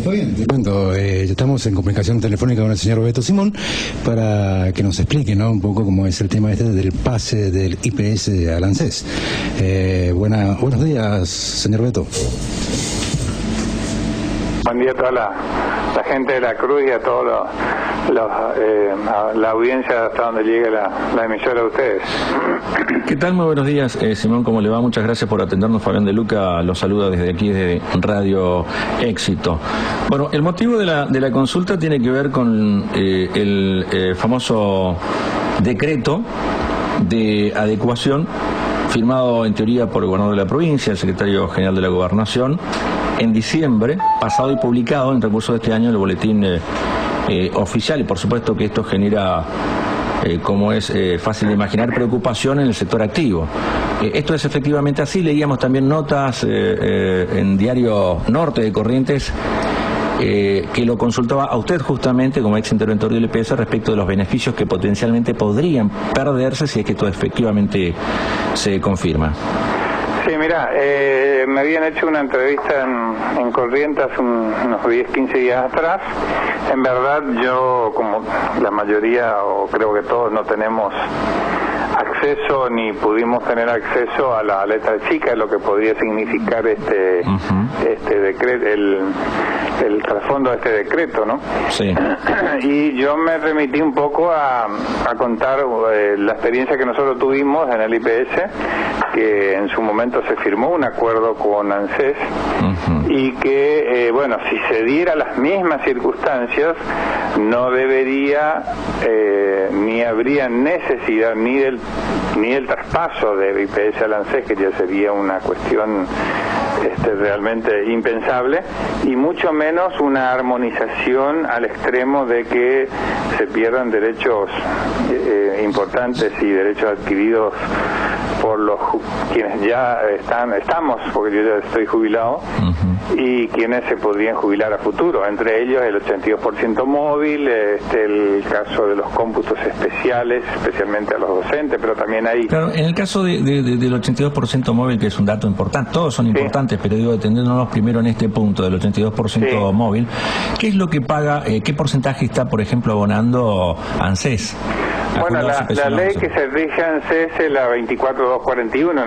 Fabián, te cuento, estamos en comunicación telefónica con el señor Beto Simón para que nos explique, ¿no?, un poco cómo es el tema este del pase del IPS al ANSES. Buenos días, señor Beto. Buen día a toda la gente de la Cruz y a toda la audiencia hasta donde llegue la emisora de ustedes. ¿Qué tal? Muy buenos días, Simón, ¿cómo le va? Muchas gracias por atendernos. Fabián de Luca los saluda desde aquí, desde Radio Éxito. Bueno, el motivo de la consulta tiene que ver con el famoso decreto de adecuación firmado en teoría por el gobernador de la provincia, el secretario general de la Gobernación, en diciembre pasado y publicado en el recurso de este año en el boletín oficial, y por supuesto que esto genera, como es fácil de imaginar, preocupación en el sector activo. Esto es efectivamente así. Leíamos también notas en Diario Norte de Corrientes que lo consultaba a usted justamente como ex interventor del IPS respecto de los beneficios que potencialmente podrían perderse si es que esto efectivamente se confirma. Sí, mira, me habían hecho una entrevista en Corrientes hace unos 10, 15 días atrás. En verdad yo, como la mayoría, o creo que todos, no tenemos acceso ni pudimos tener acceso a la letra chica de lo que podría significar este decreto, el trasfondo de este decreto, ¿no? Sí. Y yo me remití un poco a contar la experiencia que nosotros tuvimos en el IPS, que en su momento se firmó un acuerdo con ANSES y que, bueno, si se diera las mismas circunstancias, no debería ni habría necesidad ni del traspaso de IPS al ANSES, que ya sería una cuestión realmente impensable, y mucho menos una armonización al extremo de que se pierdan derechos importantes y derechos adquiridos por quienes ya estamos, porque yo ya estoy jubilado, y quienes se podrían jubilar a futuro, entre ellos el 82% móvil, el caso de los cómputos especiales, especialmente a los docentes, pero también hay... Claro, en el caso del 82% móvil, que es un dato importante, todos son importantes, pero digo, deteniéndonos primero en este punto del 82% móvil, ¿qué es lo que paga, qué porcentaje está, por ejemplo, abonando ANSES? Bueno, la ley que se rige ANSES es la 24241.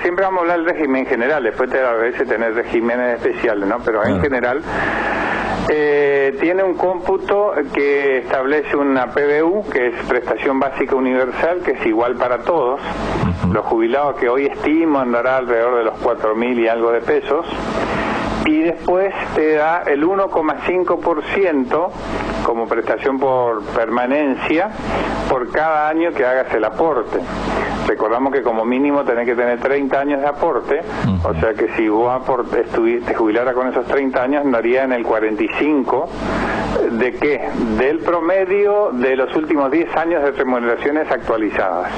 Siempre vamos a hablar del régimen general, después a veces tener regímenes especiales, ¿no? Pero en general tiene un cómputo que establece una PBU, que es Prestación Básica Universal, que es igual para todos. Los jubilados, que hoy estimo andará alrededor de los 4.000 y algo de pesos. Y después te da el 1,5% como prestación por permanencia por cada año que hagas el aporte. Recordamos que como mínimo tenés que tener 30 años de aporte, o sea que si vos te jubilara con esos 30 años, andaría en el 45%. ¿De qué? Del promedio de los últimos 10 años de remuneraciones actualizadas.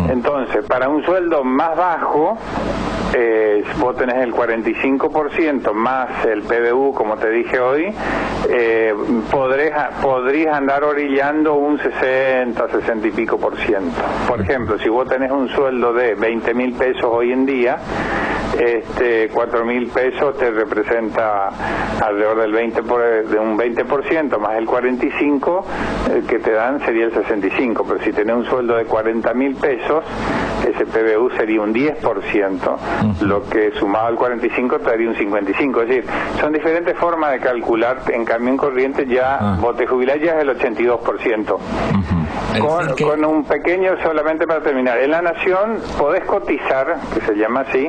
Entonces, para un sueldo más bajo, vos tenés el 45% más el PBU, como te dije hoy, podrías andar orillando un 60 y pico %. Por ejemplo, si vos tenés un sueldo de 20.000 pesos hoy en día, 4.000 pesos te representa alrededor de un 20%, más el 45% que te dan sería el 65%, pero si tenés un sueldo de 40.000 pesos, ese PBU sería un 10%, lo que sumado al 45 te daría un 55%. Es decir, son diferentes formas de calcular. En cambio, en corriente ya vos te jubilás, ya es el 82%. Con un pequeño, solamente para terminar, en la Nación podés cotizar, que se llama así,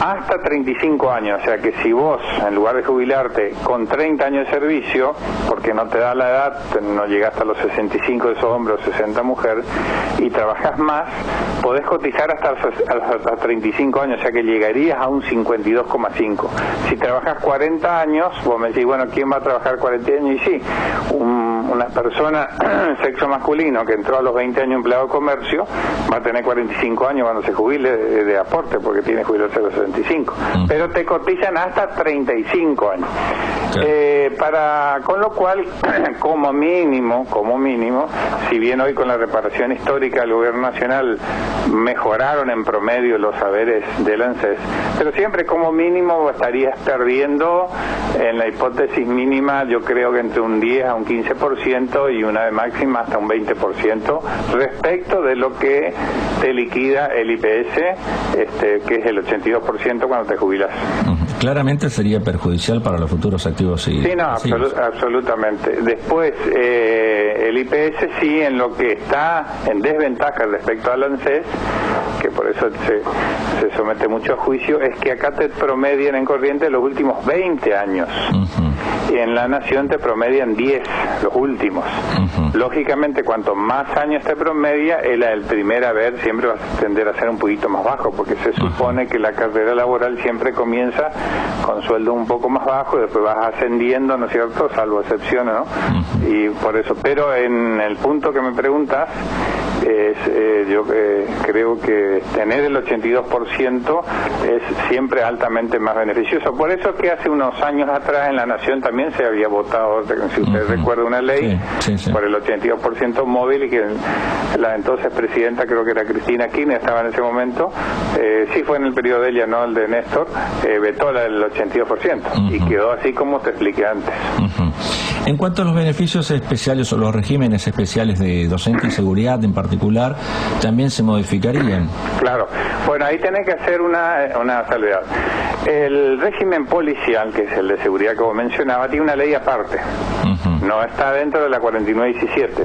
hasta 35 años, o sea que si vos, en lugar de jubilarte con 30 años de servicio, porque no te da la edad, no llegaste a los 65 de esos hombres o 60 mujer, y trabajás más, podés cotizar hasta 35 años, o sea que llegarías a un 52,5. Si trabajas 40 años, vos me decís, bueno, ¿quién va a trabajar 40 años? Y sí, un una persona sexo masculino que entró a los 20 años empleado de comercio va a tener 45 años cuando se jubile de aporte, porque tiene jubilación a los 65, pero te cotizan hasta 35 años. Con lo cual, como mínimo, si bien hoy con la reparación histórica del gobierno nacional mejoraron en promedio los saberes del ANSES, pero siempre como mínimo estarías perdiendo, en la hipótesis mínima, yo creo que entre un 10 a un 15% y una de máxima hasta un 20% respecto de lo que te liquida el IPS, que es el 82% cuando te jubilas. Claramente sería perjudicial para los futuros activos. Sí, no, absolutamente. Después, el IPS sí, en lo que está en desventaja respecto al ANSES, que por eso se somete mucho a juicio, es que acá te promedian en corriente los últimos 20 años. Y en la Nación te promedian 10, los últimos. Lógicamente, cuanto más años te promedia, el primer haber siempre va a tender a ser un poquito más bajo, porque se supone que la carrera laboral siempre comienza con sueldo un poco más bajo y después vas ascendiendo, ¿no es cierto?, salvo excepciones, ¿no? Y por eso, pero en el punto que me preguntas, yo creo que tener el 82% es siempre altamente más beneficioso. Por eso es que hace unos años atrás en la Nación también se había votado, si usted recuerda, una ley por el 82% móvil, y que la entonces presidenta, creo que era Cristina Kirchner, estaba en ese momento, sí fue en el periodo de ella, no el de Néstor, vetó el 82% y quedó así como te expliqué antes. En cuanto a los beneficios especiales o los regímenes especiales de docente y seguridad en particular, también se modificarían. Claro. Bueno, ahí tenés que hacer una salvedad. El régimen policial, que es el de seguridad que vos mencionabas, tiene una ley aparte. No está dentro de la 4917.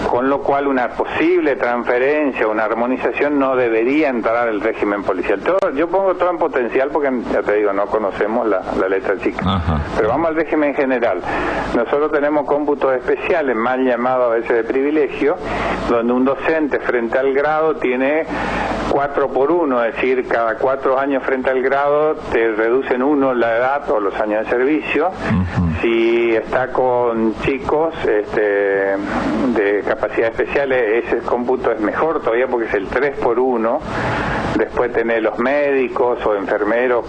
Con lo cual una posible transferencia, una armonización no debería entrar al régimen policial. Yo pongo todo en potencial porque, ya te digo, no conocemos la letra chica. Pero vamos al régimen general. Nosotros tenemos cómputos especiales, mal llamados a veces de privilegio, donde un docente frente al grado tiene 4 por 1, es decir, cada 4 años frente al grado te reducen 1 la edad o los años de servicio. Si está con chicos de capacidades especiales, ese cómputo es mejor todavía porque es el 3 por 1. Después tenés los médicos o enfermeros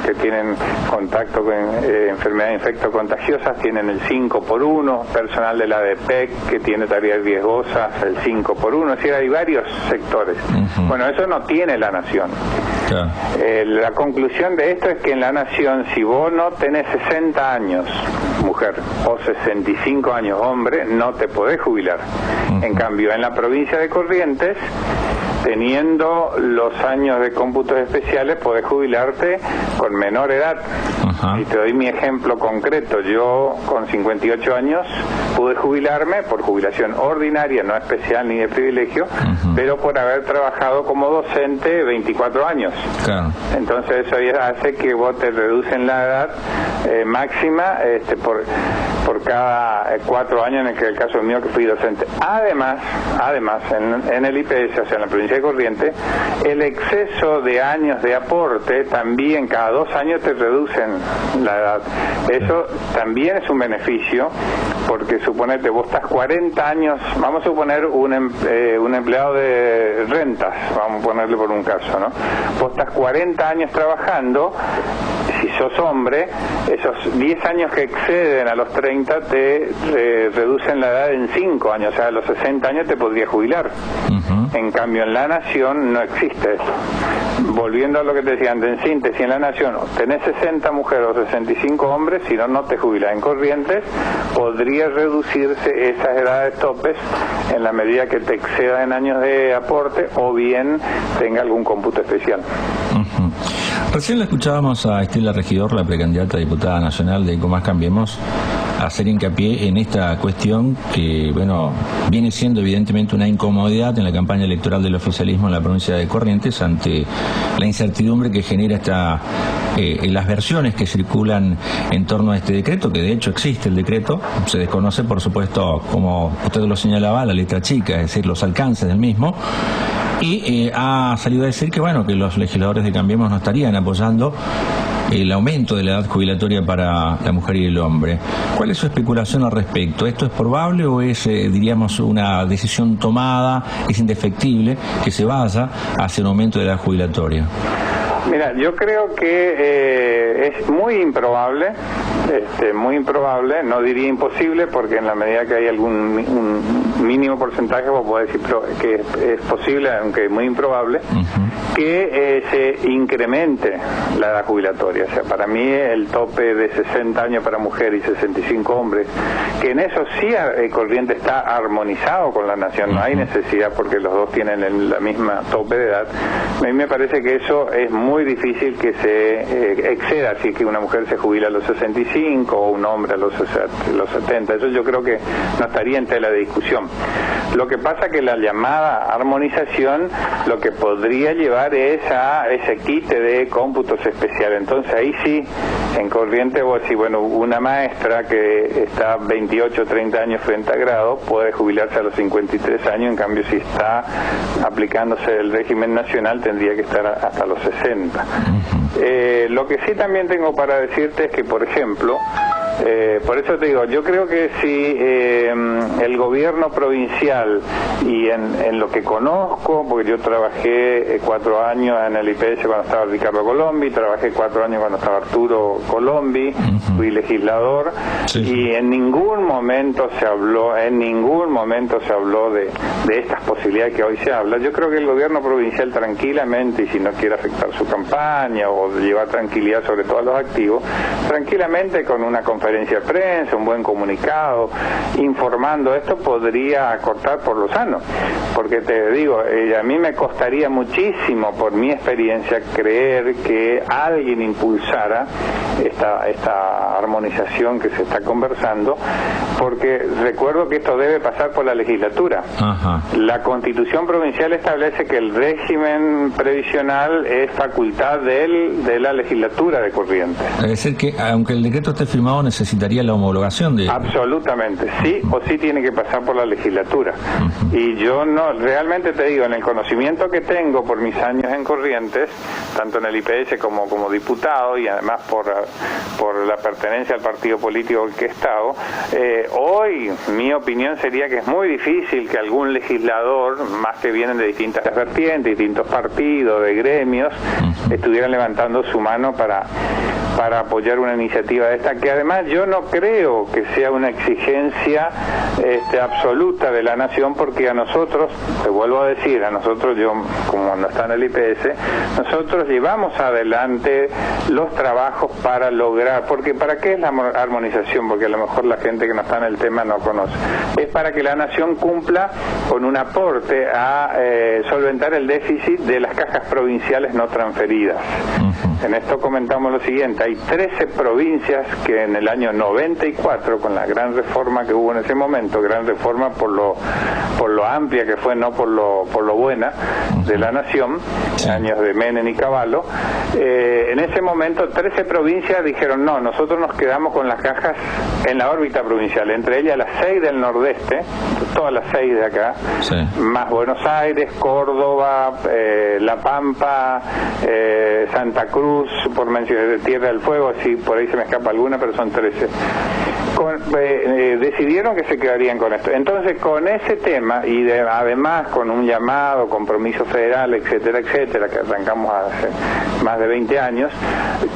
que tienen contacto con enfermedades infectocontagiosas, tienen el 5 por 1, personal de la ADPEC que tiene tareas riesgosas, el 5 por 1, es decir, hay varios sectores. Bueno, eso no tiene la Nación. La conclusión de esto es que en la Nación, si vos no tenés 60 años, mujer, o 65 años, hombre, no te podés jubilar. En cambio, en la provincia de Corrientes, teniendo los años de cómputos especiales, podés jubilarte con menor edad. Y te doy mi ejemplo concreto. Yo, con 58 años, pude jubilarme por jubilación ordinaria, no especial ni de privilegio, pero por haber trabajado como docente 24 años. Entonces eso hace que vos te reducen la edad máxima por cada 4 años, en el caso mío que fui docente. Además, en el IPS, o sea, en la provincia de Corrientes, el exceso de años de aporte también cada 2 años te reducen la edad. Eso también es un beneficio, porque suponete, vos estás 40 años, vamos a suponer un empleado de rentas, vamos a ponerle por un caso, ¿no? Vos estás 40 años trabajando, si sos hombre, esos 10 años que exceden a los 30 te reducen la edad en 5 años, o sea, a los 60 años te podrías jubilar. En cambio, en la Nación no existe eso. Volviendo a lo que te decía antes, en síntesis, en la Nación tenés 60 mujeres o 65 hombres, si no, no te jubilás. En Corrientes podría reducirse esas edades topes en la medida que te exceda en años de aporte o bien tenga algún cómputo especial. Recién la escuchábamos a Estela Regidor, la precandidata a diputada nacional de Más Cambiemos, hacer hincapié en esta cuestión que, bueno, viene siendo evidentemente una incomodidad en la campaña electoral del oficialismo en la provincia de Corrientes ante la incertidumbre que genera las versiones que circulan en torno a este decreto, que de hecho existe el decreto, se desconoce por supuesto, como usted lo señalaba, la letra chica, es decir, los alcances del mismo. Y ha salido a decir que, bueno, que los legisladores de Cambiemos no estarían apoyando el aumento de la edad jubilatoria para la mujer y el hombre. ¿Cuál es su especulación al respecto? ¿Esto es probable o es, diríamos, una decisión tomada, es indefectible que se vaya hacia un aumento de la edad jubilatoria? Mira, yo creo que es muy improbable, no diría imposible, porque en la medida que hay un mínimo porcentaje vos podés decir que es posible, aunque muy improbable, que se incremente la edad jubilatoria. O sea, para mí el tope de 60 años para mujeres y 65 hombres, que en eso sí Corriente está armonizado con la nación, no hay necesidad porque los dos tienen la misma tope de edad. A mí me parece que eso es muy difícil que se exceda, así que una mujer se jubila a los 65 o un hombre a los 70. Eso yo creo que no estaría en tela de discusión. Lo que pasa que la llamada armonización lo que podría llevar es a ese quite de cómputos especiales. Entonces ahí sí, en Corriente vos decís, bueno, una maestra que está 28 o 30 años frente a grado puede jubilarse a los 53 años, en cambio si está aplicándose el régimen nacional tendría que estar hasta los 60. Lo que sí también tengo para decirte es que, por ejemplo, por eso te digo, yo creo que si el gobierno provincial, y en lo que conozco, porque yo trabajé 4 años en el IPS cuando estaba Ricardo Colombi, trabajé 4 años cuando estaba Arturo Colombi, fui legislador, y en ningún momento se habló de estas posibilidades que hoy se habla. Yo creo que el gobierno provincial tranquilamente, y si no quiere afectar su campaña o llevar tranquilidad sobre todo a los activos, tranquilamente con una conferencia de prensa, un buen comunicado, informando esto, podría acortar por lo sano. Porque te digo, a mí me costaría muchísimo, por mi experiencia, creer que alguien impulsara esta armonización que se está conversando, porque recuerdo que esto debe pasar por la legislatura. La Constitución provincial establece que el régimen previsional es facultad de la legislatura de Corrientes. Es decir que, aunque el decreto esté firmado, necesitaría la homologación de... Absolutamente, sí o sí tiene que pasar por la legislatura. Y yo no, realmente te digo, en el conocimiento que tengo por mis años en Corrientes, tanto en el IPS como diputado, y además por la pertenencia al partido político en que he estado, hoy mi opinión sería que es muy difícil que algún legislador, más que vienen de distintas vertientes, distintos partidos, de gremios, estuvieran levantando su mano para apoyar una iniciativa de esta, que además yo no creo que sea una exigencia absoluta de la nación, porque a nosotros, te vuelvo a decir, yo como no está en el IPS, nosotros llevamos adelante los trabajos para lograr, porque ¿para qué es la armonización? Porque a lo mejor la gente que no está en el tema no conoce. Es para que la nación cumpla con un aporte a solventar el déficit de las cajas provinciales no transferidas. En esto comentamos lo siguiente: hay 13 provincias que en el año 94, con la gran reforma que hubo en ese momento, gran reforma por lo amplia que fue, no por lo buena de la nación, años de Menem y Cavallo, en ese momento 13 provincias dijeron no, nosotros nos quedamos con las cajas en la órbita provincial, entre ellas las 6 del nordeste, todas las 6 de acá, más Buenos Aires, Córdoba, La Pampa, Santa Cruz, por mencionar Tierra del Fuego, si por ahí se me escapa alguna, pero son 13. Decidieron que se quedarían con esto. Entonces, con ese tema, y además con un llamado, compromiso federal, etcétera, etcétera, que arrancamos hace más de 20 años,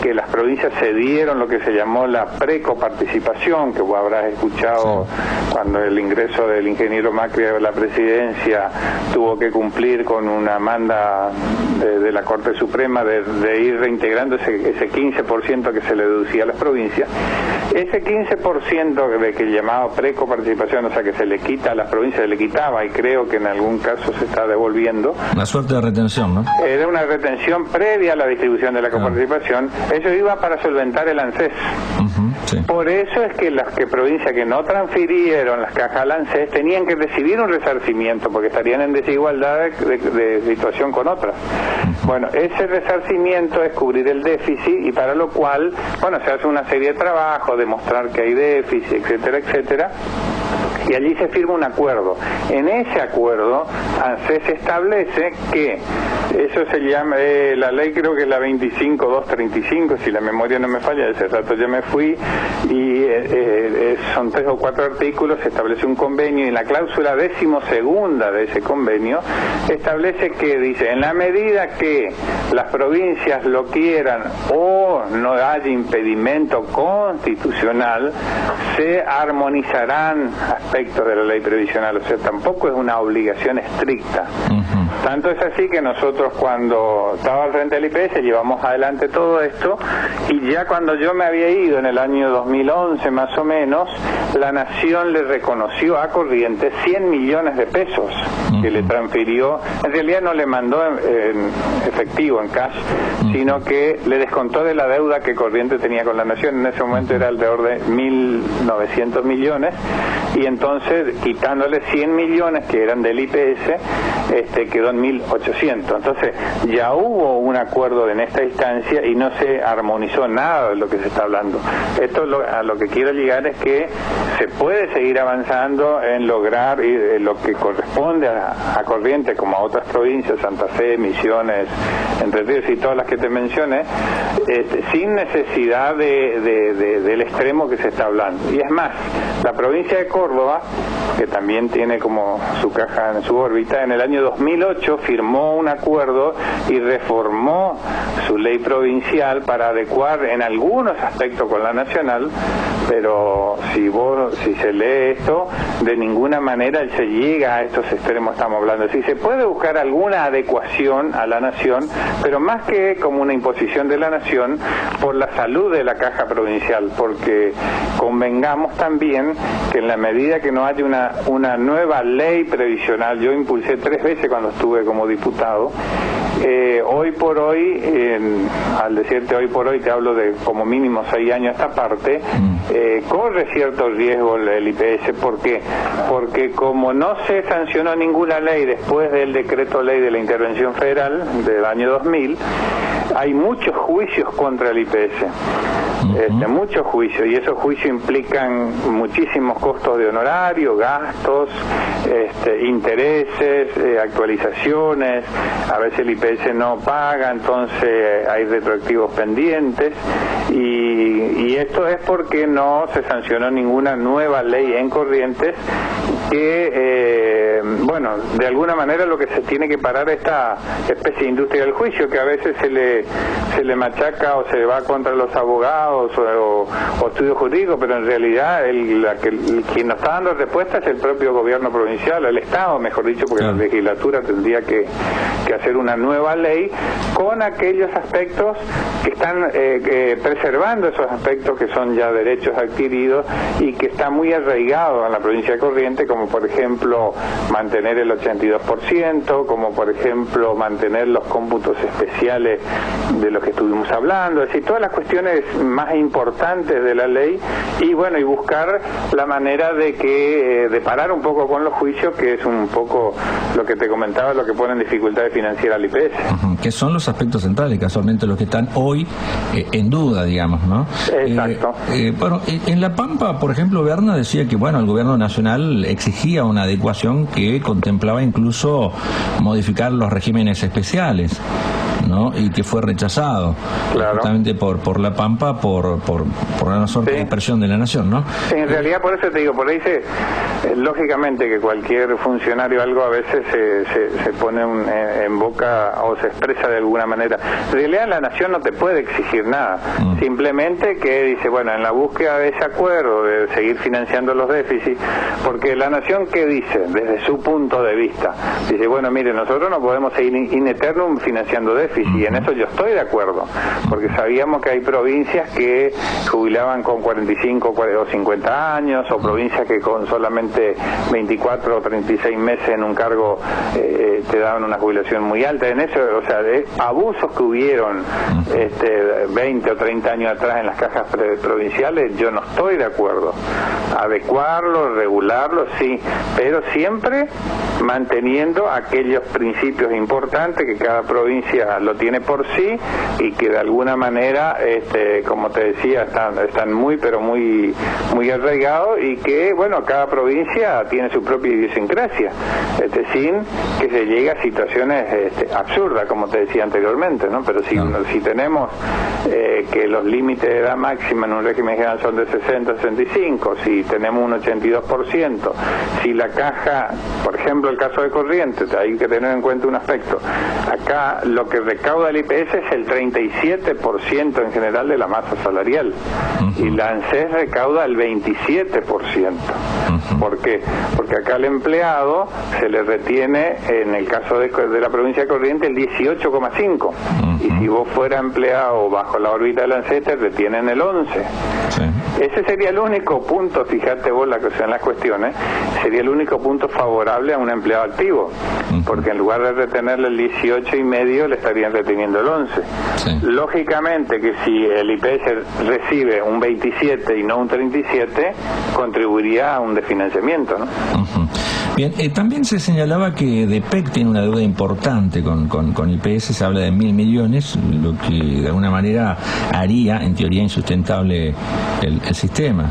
que las provincias se dieron lo que se llamó la precoparticipación, que vos habrás escuchado cuando el ingreso del ingeniero Macri a la presidencia tuvo que cumplir con una manda de la Corte Suprema de ir reintegrando ese 15% que se le deducía a las provincias. Ese 15% de que llamado precoparticipación, o sea que se le quita a las provincias, se le quitaba, y creo que en algún caso se está devolviendo. Una suerte de retención, ¿no? Era una retención previa a la distribución de la coparticipación. Eso iba para solventar el ANSES. Por eso es que las provincias que no transfirieron las cajas al ANSES tenían que recibir un resarcimiento, porque estarían en desigualdad de situación con otras. Bueno, ese resarcimiento es cubrir el déficit, y para lo cual, se hace una serie de trabajos, demostrar que hay déficit, etcétera, etcétera. Y allí se firma un acuerdo. En ese acuerdo, ANSES establece que Eso se llama, la ley creo que es la 25235, si la memoria no me falla, de ese rato ya me fui, y son 3 o 4 artículos, se establece un convenio, y en la cláusula 12ª de ese convenio establece que dice, en la medida que las provincias lo quieran o no haya impedimento constitucional, se armonizarán aspectos de la ley previsional, o sea, tampoco es una obligación estricta. Tanto es así que nosotros, cuando estaba al frente del IPS, llevamos adelante todo esto, y ya cuando yo me había ido en el año 2011 más o menos, la Nación le reconoció a Corrientes 100 millones de pesos que le transfirió. En realidad no le mandó en efectivo, en cash, sino que le descontó de la deuda que Corrientes tenía con la Nación. En ese momento era alrededor de 1.900 millones, y entonces, quitándole 100 millones que eran del IPS, quedó en 1.800. Entonces ya hubo un acuerdo en esta instancia y no se armonizó nada de lo que se está hablando. Esto a lo que quiero llegar es que se puede seguir avanzando en lograr lo que corresponde a Corrientes, como a otras provincias, Santa Fe, Misiones, Entre Ríos y todas las que te mencioné, sin necesidad del extremo que se está hablando. Y es más, la provincia de Córdoba, que también tiene como su caja en su órbita, en el año 2008 firmó un acuerdo y reformó su ley provincial para adecuar en algunos aspectos con la nacional, pero si se lee esto, de ninguna manera se llega a estos extremos estamos hablando. Si se puede buscar alguna adecuación a la nación, pero más que como una imposición de la nación, por la salud de la caja provincial, porque convengamos también que en la medida que no haya una nueva ley previsional, yo impulsé 3 veces cuando estuve como diputado, hoy por hoy, al decirte hoy por hoy, te hablo de como mínimo 6 años a esta parte, corre cierto riesgo el IPS. ¿Por qué? Porque como no se sancionó ninguna ley después del decreto ley de la intervención federal del año 2000, hay muchos juicios contra el IPS. Muchos juicios, y esos juicios implican muchísimos costos de honorario, gastos, intereses, actualizaciones. A veces el IPS no paga, entonces hay retroactivos pendientes, y esto es porque no se sancionó ninguna nueva ley en Corrientes que, de alguna manera lo que se tiene que parar esta especie de industria del juicio, que a veces se le machaca o se va contra los abogados o estudios jurídicos, pero en realidad quien nos está dando respuesta es el propio gobierno provincial, el Estado, mejor dicho, porque la legislatura tendría que hacer una nueva ley con aquellos aspectos que están preservando esos aspectos que son ya derechos adquiridos y que está muy arraigado en la provincia de Corrientes, como por ejemplo mantener el 82%, como por ejemplo mantener los cómputos especiales de los que estuvimos hablando, es decir, todas las cuestiones más importantes de la ley, y buscar la manera de parar un poco con los juicios, que es un poco lo que te comentaba, lo que pone en dificultades financieras al IPS. Que son los aspectos centrales, casualmente los que están hoy en duda, digamos, ¿no? Exacto. En La Pampa, por ejemplo, Berna decía que, el gobierno nacional exigía una adecuación que contemplaba incluso modificar los regímenes especiales, ¿no? Y que fue rechazado, justamente por La Pampa, por una suerte de presión de la nación, ¿no? Sí, en realidad por eso te digo, por ahí lógicamente que cualquier funcionario algo a veces se pone en boca o se expresa de alguna manera. En realidad la nación no te puede exigir nada, simplemente que dice, en la búsqueda de ese acuerdo, de seguir financiando los déficits, porque la nación, ¿qué dice? Desde su punto de vista, dice, mire, nosotros no podemos seguir in eternum financiando déficit, y en eso yo estoy de acuerdo, porque sabíamos que hay provincias que jubilaban con 45 o 50 años, o provincias que con solamente 24 o 36 meses en un cargo te daban una jubilación muy alta. En eso, abusos que hubieron 20 o 30 años atrás en las cajas provinciales, yo no estoy de acuerdo. Adecuarlos, regularlos, sí, pero siempre manteniendo aquellos principios importantes que cada provincia lo tiene por sí y que de alguna manera, como te decía, están muy pero muy arraigados, y que bueno, cada provincia tiene su propia idiosincrasia, sin que se llegue a situaciones absurdas, como te decía anteriormente, ¿no? Pero si tenemos que los límites de edad máxima en un régimen general son de 60 a 65, si tenemos un 82%, si la caja, por ejemplo el caso de Corrientes, hay que tener en cuenta un aspecto, acá lo que recauda el IPS es el 37% en general de la masa salarial, y la ANSES recauda el 27%. ¿Por qué? Porque acá al empleado se le retiene, en el caso de la provincia de Corrientes, el 18,5%, y si vos fuera empleado bajo la órbita del ANSES te retienen el 11%. Sí. Ese sería el único punto, fíjate vos en las cuestiones, sería el único punto favorable a un empleado activo, porque en lugar de retenerle el 18,5 le estarían reteniendo el 11%. Sí. Lógicamente que si el IPS recibe un 27 y no un 37, contribuiría a un desfinanciamiento, ¿no? Bien, también se señalaba que DEPEC tiene una deuda importante con IPS, se habla de 1.000 millones, lo que de alguna manera haría, en teoría, insustentable el sistema.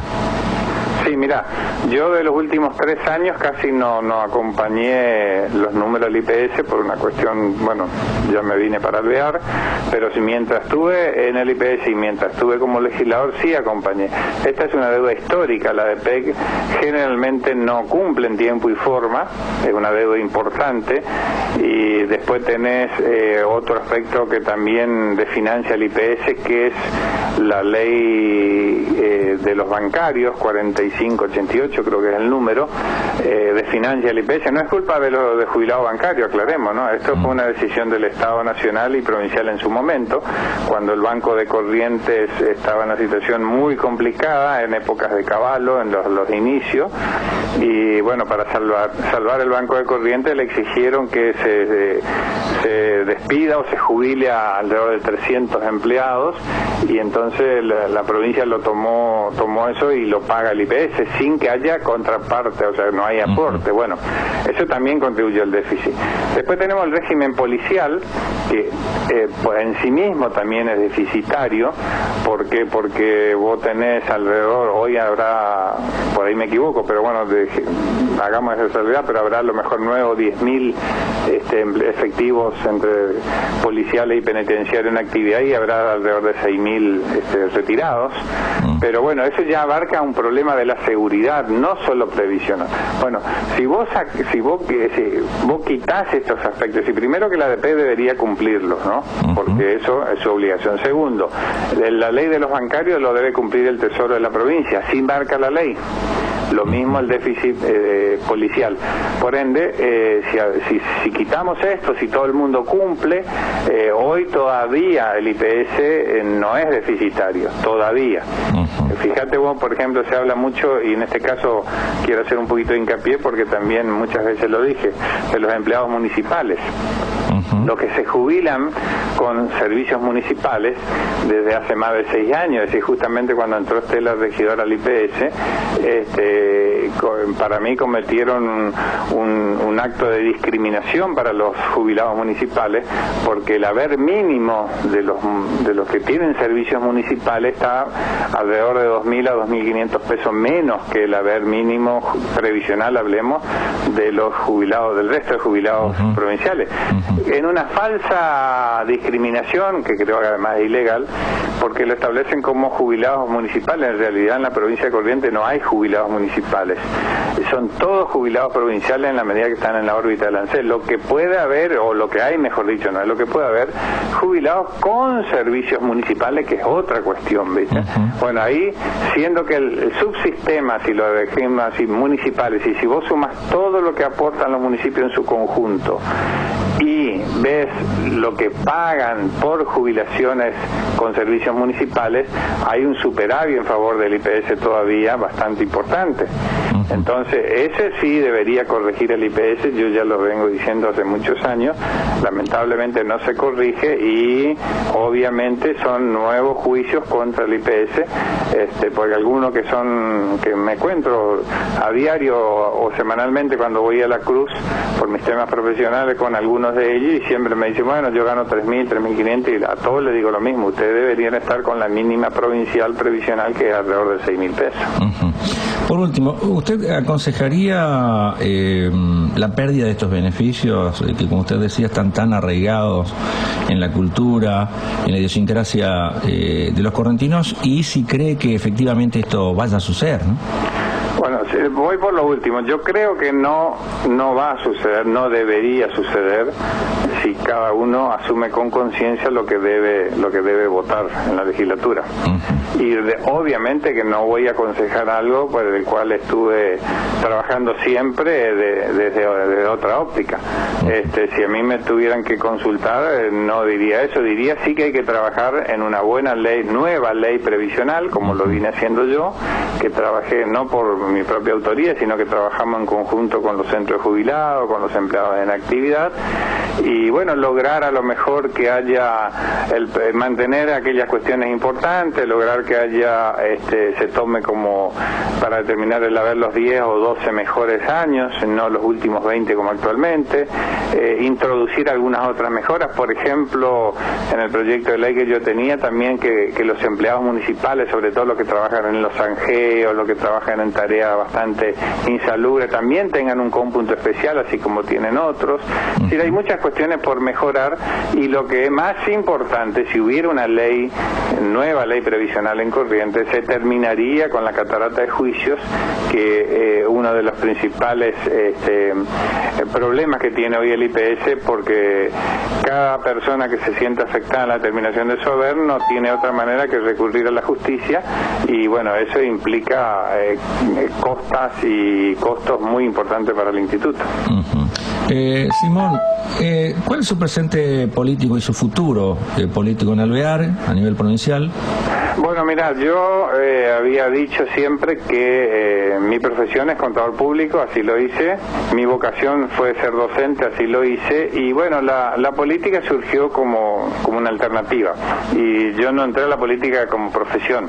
Sí, mira, yo de los últimos 3 años casi no acompañé los números del IPS por una cuestión, bueno, ya me vine para alvear, pero si mientras estuve en el IPS y mientras estuve como legislador sí acompañé. Esta es una deuda histórica, la de PEC generalmente no cumple en tiempo y forma, es una deuda importante, y después tenés otro aspecto que también desfinancia el IPS, que es la ley de los bancarios, 4588 creo que es el número, desfinancia el IPS. No es culpa de los de jubilados bancarios, aclaremos, ¿no? Esto fue una decisión del Estado nacional y provincial en su momento, cuando el Banco de Corrientes estaba en una situación muy complicada, en épocas de Cavallo, en los inicios, y bueno, para salvar el Banco de Corrientes le exigieron que se despida o se jubile a alrededor de 300 empleados, y entonces la provincia lo tomó eso y lo paga el IPS sin que haya contraparte, o sea, no hay aporte. Bueno, eso también contribuye al déficit. Después tenemos el régimen policial, que pues en sí mismo también es deficitario. ¿Por qué? Porque vos tenés alrededor, hoy habrá, por ahí me equivoco, pero bueno, hagamos esa salvedad, pero habrá a lo mejor 9 o 10.000 efectivos entre policiales y penitenciarios en actividad, y habrá alrededor de 6.000 retirados. Pero bueno, eso ya abarca un problema de la seguridad, no solo previsional. Bueno, si vos quitas estos aspectos, y primero que la ADP debería cumplirlos, ¿no? Porque eso es su obligación. Segundo, la ley de los bancarios lo debe cumplir el Tesoro de la provincia, así marca la ley. Lo mismo el déficit policial. Por ende, si quitamos esto, si todo el mundo cumple, hoy todavía el IPS no es deficitario, todavía. Fíjate vos, por ejemplo, se habla mucho, y en este caso quiero hacer un poquito de hincapié porque también muchas veces lo dije, de los empleados municipales. Los que se jubilan con servicios municipales desde hace más de 6 años, es decir, justamente cuando entró Estela regidora al IPS, para mí cometieron un acto de discriminación para los jubilados municipales, porque el haber mínimo de los que tienen servicios municipales está alrededor de 2.000 a 2.500 pesos menos que el haber mínimo previsional, hablemos, de los jubilados, del resto de jubilados provinciales. En una falsa discriminación, que creo que además es ilegal, porque lo establecen como jubilados municipales. En realidad en la provincia de Corrientes no hay jubilados municipales, son todos jubilados provinciales en la medida que están en la órbita del ANSES. Lo que puede haber, o lo que hay, mejor dicho, no es lo que puede haber, jubilados con servicios municipales, que es otra cuestión, ¿viste? Bueno, ahí, siendo que el subsistema, si lo dejemos así, municipales, y si vos sumas todo lo que aportan los municipios en su conjunto, y ves lo que pagan por jubilaciones con servicios municipales, hay un superávit en favor del IPS todavía bastante importante. Entonces, ese sí debería corregir el IPS, yo ya lo vengo diciendo hace muchos años, lamentablemente no se corrige, y obviamente son nuevos juicios contra el IPS, porque algunos que me encuentro a diario o semanalmente cuando voy a la Cruz por mis temas profesionales con algunos de ellos, y siempre me dicen, bueno, yo gano 3.000, 3.500, y a todos les digo lo mismo, ustedes deberían estar con la mínima provincial previsional, que es alrededor de 6.000 pesos. Por último, ¿usted aconsejaría la pérdida de estos beneficios que, como usted decía, están tan arraigados en la cultura, en la idiosincrasia de los correntinos, y si cree que efectivamente esto vaya a suceder, ¿no? Bueno, voy por lo último. Yo creo que no va a suceder, no debería suceder, si cada uno asume con conciencia lo que debe votar en la legislatura. Y obviamente que no voy a aconsejar algo por el cual estuve trabajando siempre desde otra óptica. Si a mí me tuvieran que consultar, no diría eso, diría sí que hay que trabajar en una buena ley, nueva ley previsional, como lo vine haciendo yo, que trabajé no por mi propia autoría, sino que trabajamos en conjunto con los centros de jubilados, con los empleados en actividad, y bueno, lograr a lo mejor que haya mantener aquellas cuestiones importantes, lograr que haya se tome como para determinar el haber los 10 o 12 mejores años, no los últimos 20 como actualmente, introducir algunas otras mejoras, por ejemplo, en el proyecto de ley que yo tenía también que los empleados municipales, sobre todo los que trabajan en los zanjeos, los que trabajan en tareas bastante insalubres, también tengan un cómputo especial, así como tienen otros. Es decir, hay muchas cuestiones por mejorar, y lo que es más importante, si hubiera una nueva ley previsional en Corrientes, se terminaría con la catarata de juicios, que uno de los principales problemas que tiene hoy el IPS, porque cada persona que se siente afectada en la terminación de su haber no tiene otra manera que recurrir a la justicia, y bueno, eso implica costas y costos muy importantes para el instituto. Simón, ¿cuál es su presente político y su futuro político en Alvear a nivel provincial? Bueno, mira, yo había dicho siempre que mi profesión es contador público, así lo hice, mi vocación fue ser docente, así lo hice, y bueno, la política surgió como una alternativa, y yo no entré a la política como profesión.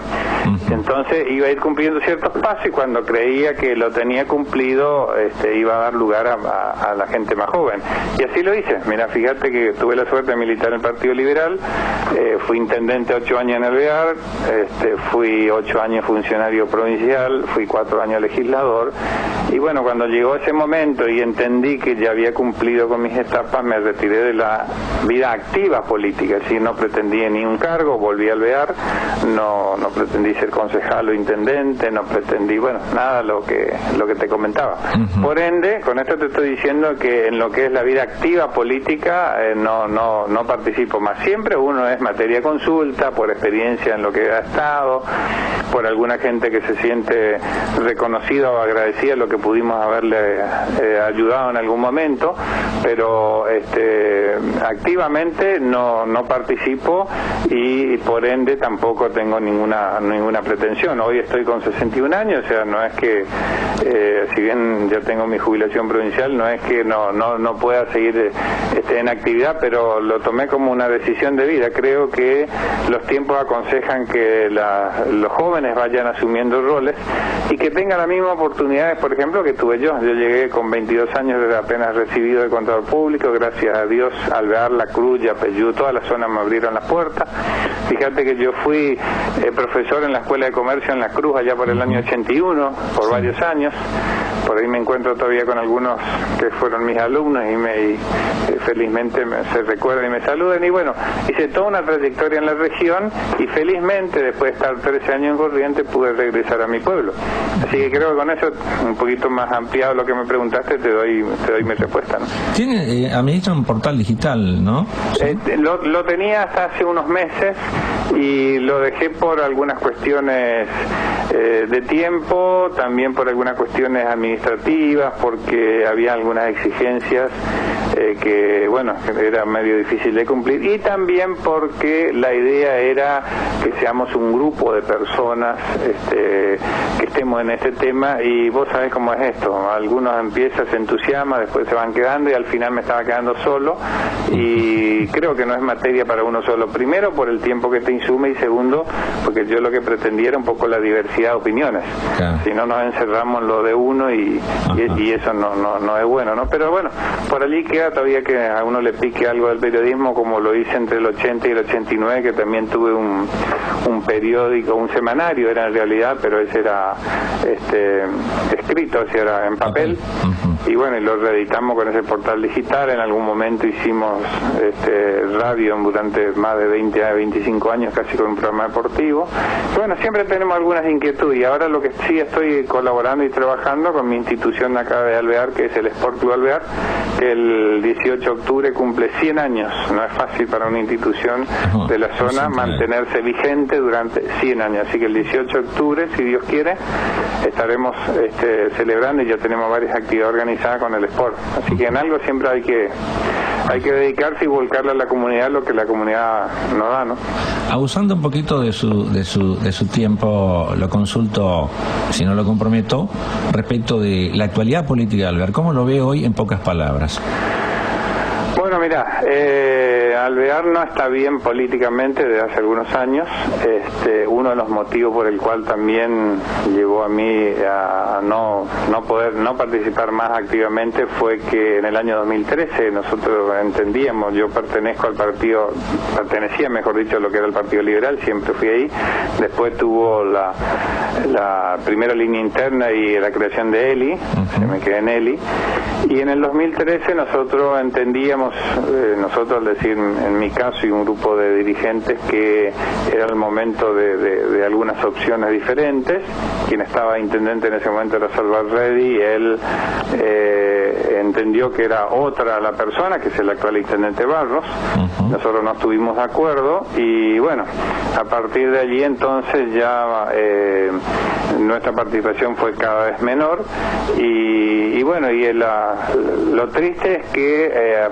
Entonces iba a ir cumpliendo ciertos pasos, y cuando creía que lo tenía cumplido, iba a dar lugar a la gente más joven, y así lo hice. Mira, fíjate que tuve la suerte de militar en el Partido Liberal, fui intendente 8 años en Alvear, fui 8 años funcionario provincial, fui 4 años legislador, y bueno, cuando llegó ese momento y entendí que ya había cumplido con mis etapas, me retiré de la vida activa política, es decir, no pretendí ni un cargo, volví a Alvear, no pretendí ser concejal o intendente, no pretendí, bueno, nada lo que te comentaba. Por ende, con esto te estoy diciendo que en lo que es la vida activa política no participo más. Siempre uno es materia de consulta, por experiencia en lo que ha estado, por alguna gente que se siente reconocida o agradecida lo que pudimos haberle ayudado en algún momento, pero activamente no participo, y por ende tampoco tengo ninguna pretensión. Hoy estoy con 61 años, o sea, no es que si bien yo tengo mi jubilación provincial, no es que no pueda seguir en actividad, pero lo tomé como una decisión de vida. Creo que los tiempos aconsejan que los jóvenes vayan asumiendo roles y que tengan las mismas oportunidades, por ejemplo, que tuve yo. Yo llegué con 22 años de apenas recibido de contador público, gracias a Dios, Alvear, La Cruz, Yapeyú, toda la zona me abrieron las puertas. Fíjate que yo fui profesor en la Escuela de Comercio en La Cruz allá por el año 81, por varios años. Por ahí me encuentro todavía con algunos que fueron mis alumnos y felizmente se recuerdan y me saludan. Y bueno, hice toda una trayectoria en la región, y felizmente después de estar 13 años en Corrientes pude regresar a mi pueblo. Así que creo que con eso, un poquito más ampliado lo que me preguntaste, te doy mi respuesta, ¿no? Administra un portal digital, ¿no? ¿Sí? Lo tenía hasta hace unos meses y lo dejé por algunas cuestiones de tiempo, también por algunas cuestiones administrativas, porque había algunas exigencias que era medio difícil de cumplir, y también porque la idea era que seamos un grupo de personas que avancemos en este tema, y vos sabés cómo es esto, algunos empiezan, se entusiasman, después se van quedando y al final me estaba quedando solo, y creo que no es materia para uno solo, primero por el tiempo que te insume y segundo porque yo lo que pretendía era un poco la diversidad de opiniones, si no nos encerramos en lo de uno y eso no es bueno, ¿no? Pero bueno, por allí queda todavía que a uno le pique algo del periodismo, como lo hice entre el 80 y el 89, que también tuve un periódico, un semanario era en realidad, pero ese era escrito, o sea, era en papel, y bueno, y lo reeditamos con ese portal digital. En algún momento hicimos radio durante más de 20 a 25 años, casi con un programa deportivo. Y bueno, siempre tenemos algunas inquietudes, y ahora lo que sí estoy colaborando y trabajando con mi institución acá de Alvear, que es el Sport Club Alvear, que el 18 de octubre cumple 100 años. No es fácil para una institución de la zona mantenerse vigente durante 100 años, así que el 18 de octubre, si Dios quiere, estaremos celebrando, y ya tenemos varias actividades organizadas con el Sport, así que en algo siempre hay que dedicarse y volcarle a la comunidad lo que la comunidad nos da, ¿no? Abusando un poquito de su tiempo, lo consulto, si no lo comprometo, respecto de la actualidad política de Alvear. ¿Cómo lo ve hoy en pocas palabras? Bueno, mira, Alvear no está bien políticamente desde hace algunos años. Uno de los motivos por el cual también llevó a mí a no participar más activamente fue que en el año 2013 nosotros entendíamos, yo pertenecía mejor dicho a lo que era el Partido Liberal, siempre fui ahí. Después tuvo la primera línea interna y la creación de ELI, me quedé en ELI, y en el 2013 nosotros entendíamos, nosotros al decir en mi caso y un grupo de dirigentes, que era el momento de algunas opciones diferentes. Quien estaba intendente en ese momento era Salvarredi, y él entendió que era otra la persona, que es el actual intendente Barros. Nosotros no estuvimos de acuerdo, y bueno, a partir de allí entonces ya nuestra participación fue cada vez menor, y bueno, y lo triste es que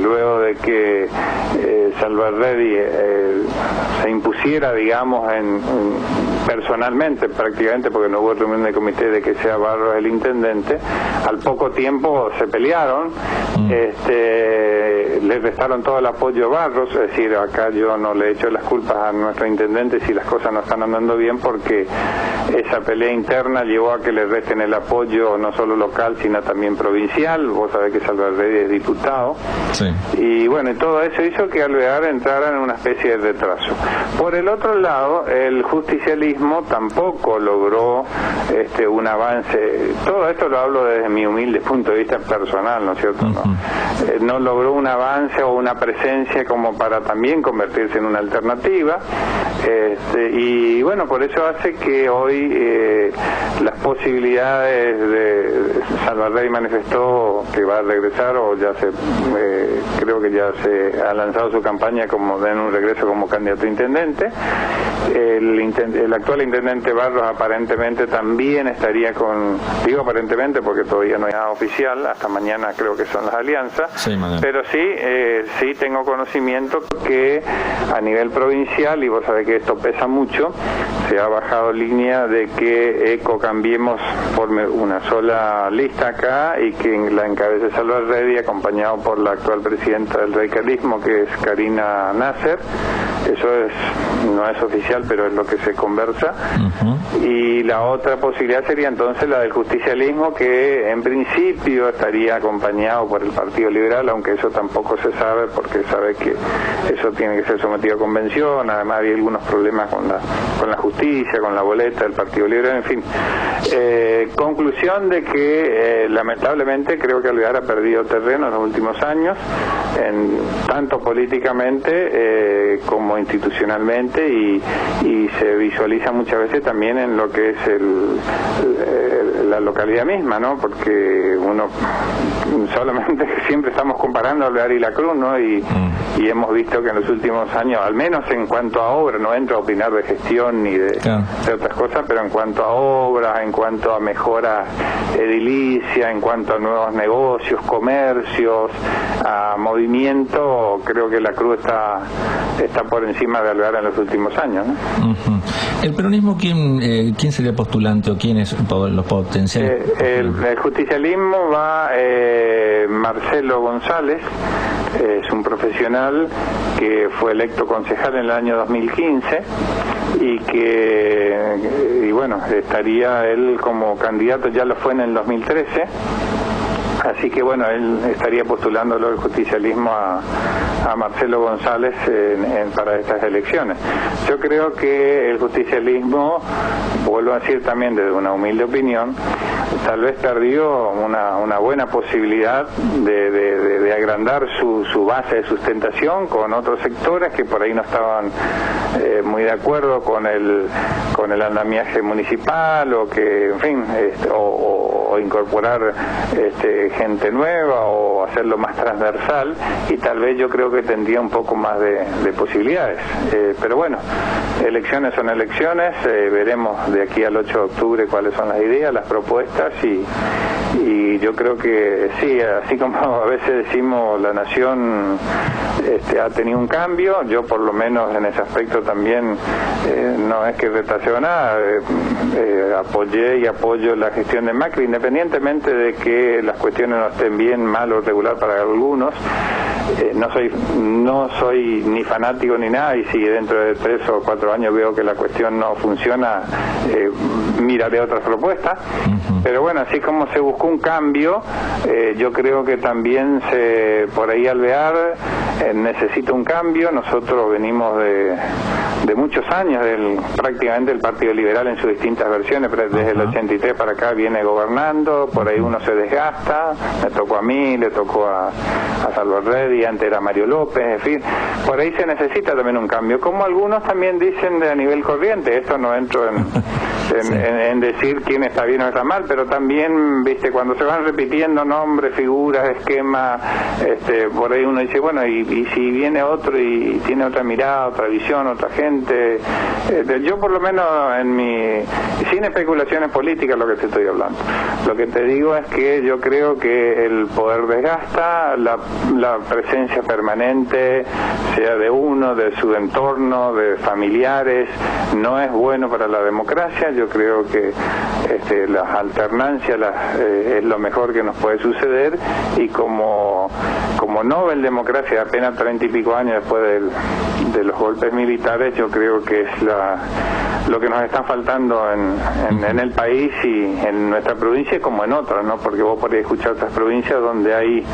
luego de que Salvarredi se impusiera, digamos, personalmente prácticamente, porque no hubo reunión de comité, de que sea Barros el intendente, al poco tiempo se pelearon, le restaron todo el apoyo a Barros. Es decir, acá yo no le echo las culpas a nuestro intendente si las cosas no están andando bien, porque esa pelea interna llevó a que le resten el apoyo no solo local sino también provincial. Vos sabés que Salvarredi es diputado, y bueno, y todo eso hizo que Alvear entrara en una especie de retraso. Por el otro lado, el justicialismo tampoco logró un avance. Todo esto lo hablo desde mi humilde punto de vista personal, ¿no es cierto? No logró un avance o una presencia como para también convertirse en una alternativa, y bueno, por eso hace que hoy las posibilidades de Salvarredi manifestó que va a regresar, o ya creo que ya se ha lanzado su campaña como en un regreso como candidato a intendente. El actual intendente Barros aparentemente también estaría digo aparentemente porque todavía no hay nada oficial, hasta mañana creo que son las alianzas, pero sí tengo conocimiento que a nivel provincial, y vos sabés que esto pesa mucho, se ha bajado línea de que ECO Cambiemos forme una sola lista acá, y que la encabece Salvarredi, acompañado por la actual presidenta del radicalismo, que es Karina Nasser. Eso no es oficial, pero es lo que se conversa. Y la otra posibilidad sería entonces la del justicialismo, que en principio estaría acompañado por el Partido Liberal, aunque eso tampoco se sabe, porque sabe que eso tiene que ser sometido a convención. Además había algunos problemas con la justicia, con la boleta del Partido Liberal, en fin. Conclusión de que lamentablemente creo que Alvear ha perdido terreno en los últimos años, tanto políticamente como institucionalmente, y se visualiza muchas veces también en lo que es la localidad misma, ¿no? Porque uno solamente siempre estamos comparando Alvear y La Cruz, ¿no? Y hemos visto que en los últimos años, al menos en cuanto a obras, no entro a opinar de gestión ni de otras cosas, pero en cuanto a obras, en cuanto a mejora edilicia, en cuanto a nuevos negocios, comercios, a movimiento, creo que La Cruz está por encima de Alvear en los últimos años, ¿no? ¿El peronismo quién sería postulante o quiénes los potenciales? El justicialismo va Marcelo González, es un profesional que fue electo concejal en el año 2015 y bueno, estaría él como candidato, ya lo fue en el 2013. Así que bueno, él estaría postulándolo el justicialismo a Marcelo González para estas elecciones. Yo creo que el justicialismo, vuelvo a decir también desde una humilde opinión, tal vez perdió una buena posibilidad de agrandar su base de sustentación con otros sectores que por ahí no estaban muy de acuerdo con el andamiaje municipal, o que, en fin, o incorporar gente nueva o hacerlo más transversal, y tal vez yo creo que tendría un poco más de posibilidades. Pero bueno, elecciones son elecciones, veremos de aquí al 8 de octubre cuáles son las ideas, las propuestas, y yo creo que sí, así como a veces decimos la nación ha tenido un cambio, yo por lo menos en ese aspecto también no es que retraseo nada, apoyé y apoyo la gestión de Macri, independientemente de que las cuestiones no estén bien, mal o regular para algunos. No soy ni fanático ni nada, y si dentro de 3 o 4 años veo que la cuestión no funciona, miraré otras propuestas. Pero bueno, así como se buscó un cambio, yo creo que también por ahí Alvear necesita un cambio. Nosotros venimos de muchos años prácticamente el Partido Liberal en sus distintas versiones, pero desde el 83 para acá viene gobernando, por ahí uno se desgasta, me tocó a mí, le tocó a Salvador Reddy, antes era Mario López, en fin, por ahí se necesita también un cambio, como algunos también dicen a nivel corriente. Esto no entro en decir quién está bien o está mal, pero también, viste, cuando se van repitiendo nombres, figuras, esquemas, por ahí uno dice, bueno, y si viene otro y tiene otra mirada, otra visión, otra gente. Yo por lo menos sin especulaciones políticas, lo que te estoy hablando, lo que te digo es que yo creo que el poder desgasta, la presencia permanente, sea de uno, de su entorno, de familiares, no es bueno para la democracia. Yo creo que las alternancias es lo mejor que nos puede suceder, y como Nobel Democracia, apenas 30 y pico años después de los golpes militares, yo creo que es lo que nos está faltando en el país y en nuestra provincia, como en otras, ¿no? Porque vos podés escuchar otras provincias donde hay,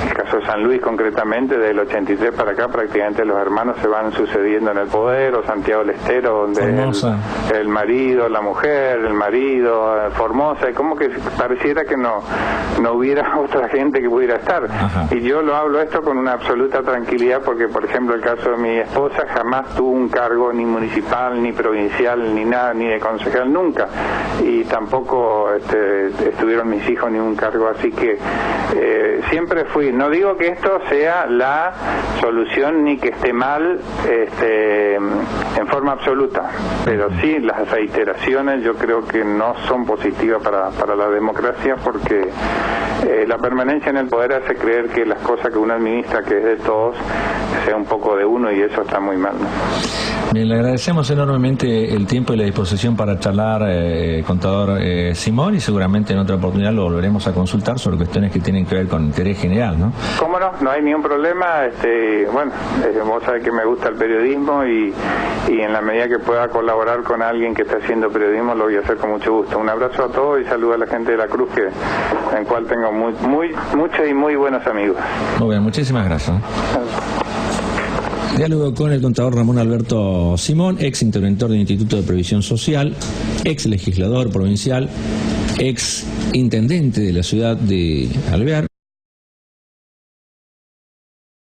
el caso de San Luis concretamente, del 83 para acá prácticamente los hermanos se van sucediendo en el poder, o Santiago del Estero, donde el marido, la mujer, el marido, Formosa, como que pareciera que no hubiera otra gente que pudiera estar. Y yo lo hablo esto con una absoluta tranquilidad, porque por ejemplo el caso de mi esposa jamás tuvo un cargo ni municipal, ni provincial, ni nada, ni de concejal, nunca, y tampoco estuvieron mis hijos ni un cargo, así que siempre fui. No digo que esto sea la solución ni que esté mal en forma absoluta, pero sí las reiteraciones yo creo que no son positivas para la democracia, porque la permanencia en el poder hace creer que las cosas que uno administra, que es de todos, sea un poco de uno, y eso está muy mal, ¿no? Bien, le agradecemos enormemente el tiempo y la disposición para charlar, contador Simón, y seguramente en otra oportunidad lo volveremos a consultar sobre cuestiones que tienen que ver con interés general, ¿no? ¿Cómo no? No hay ningún problema. Bueno, vos sabés que me gusta el periodismo, y en la medida que pueda colaborar con alguien que está haciendo periodismo, lo voy a hacer con mucho gusto. Un abrazo a todos y saludo a la gente de la Cruz, en cual tengo muchos y muy buenos amigos. Muy bien, muchísimas gracias. Diálogo con el contador Ramón Alberto Simón, ex interventor del Instituto de Previsión Social, ex legislador provincial, ex intendente de la ciudad de Alvear.